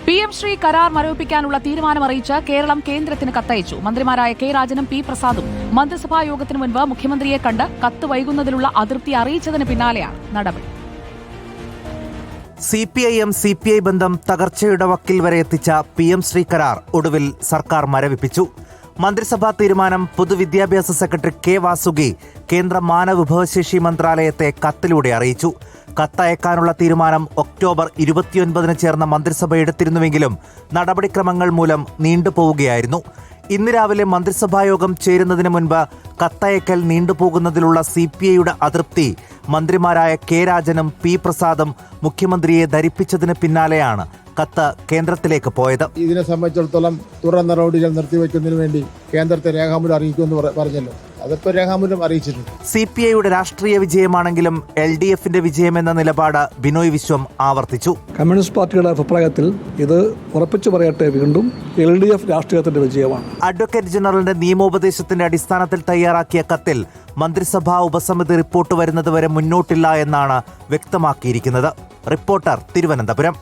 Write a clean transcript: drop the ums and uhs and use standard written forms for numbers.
PM Shri കരാർ മരവിപ്പിക്കാനുള്ള തീരുമാനമറിയിച്ച് കേരളം കേന്ദ്രത്തിന് കത്തയച്ചു. മന്ത്രിമാരായ കെ രാജനും പി പ്രസാദും മന്ത്രിസഭാ യോഗത്തിനു മുൻപ് മുഖ്യമന്ത്രിയെ കണ്ട് കത്ത് വൈകുന്നതിലുള്ള അതൃപ്തി അറിയിച്ചതിന് പിന്നാലെയാണ് നടപടി. CPIM CPI ബന്ധം തകർച്ചയുടെ വക്കിൽ വരെ എത്തിച്ച PM ശ്രീ കരാർ ഒടുവിൽ സർക്കാർ മരവിപ്പിച്ചു. മന്ത്രിസഭാ തീരുമാനം പൊതുവിദ്യാഭ്യാസ സെക്രട്ടറി കെ വാസുകി കേന്ദ്ര മാനവ വിഭവശേഷി മന്ത്രാലയത്തെ കത്തിലൂടെ അറിയിച്ചു. കത്തയക്കാനുള്ള തീരുമാനം ഒക്ടോബർ 29 ചേർന്ന മന്ത്രിസഭ എടുത്തിരുന്നുവെങ്കിലും നടപടിക്രമങ്ങൾ മൂലം നീണ്ടുപോവുകയായിരുന്നു. ഇന്ന് രാവിലെ മന്ത്രിസഭായോഗം ചേരുന്നതിന് മുൻപ് കത്തയക്കൽ നീണ്ടുപോകുന്നതിലുള്ള CPIയുടെ അതൃപ്തി മന്ത്രിമാരായ കെ രാജനും പി പ്രസാദും മുഖ്യമന്ത്രിയെ ധരിപ്പിച്ചതിന് പിന്നാലെയാണ് കത്ത് കേന്ദ്രത്തിലേക്ക് പോയത്. ഇതിനെ സംബന്ധിച്ചിടത്തോളം തുടർ നടപടികൾ നിർത്തിവെക്കുന്നതിന് വേണ്ടി കേന്ദ്രത്തെ രേഖാമൂലം അറിയിക്കുമെന്ന് പറഞ്ഞല്ലോ. അതിപ്പോൾ രേഖാമൂലം അറിയിച്ചിട്ടുണ്ട്. CPIയുടെ രാഷ്ട്രീയ വിജയമാണെങ്കിലും LDFന്റെ വിജയമെന്ന നിലപാട് ബിനോയ് വിശ്വം ആവർത്തിച്ചു. കമ്മ്യൂണിസ്റ്റ് പാർട്ടിയുടെ അഭിപ്രായത്തിൽ ഇത് ഉറപ്പിച്ചു പറയട്ടെ, വീണ്ടും LDF രാഷ്ട്രീയത്തിന്റെ വിജയമാണ്. അഡ്വക്കേറ്റ് ജനറലിന്റെ നിയമോപദേശത്തിന്റെ അടിസ്ഥാനത്തിൽ തയ്യാറാക്കിയ കത്തിൽ മന്ത്രിസഭാ ഉപസമിതി റിപ്പോർട്ട് വരുന്നതുവരെ മുന്നോട്ടില്ല എന്നാണ് വ്യക്തമാക്കിയിരിക്കുന്നത്. റിപ്പോർട്ടർ, തിരുവനന്തപുരം.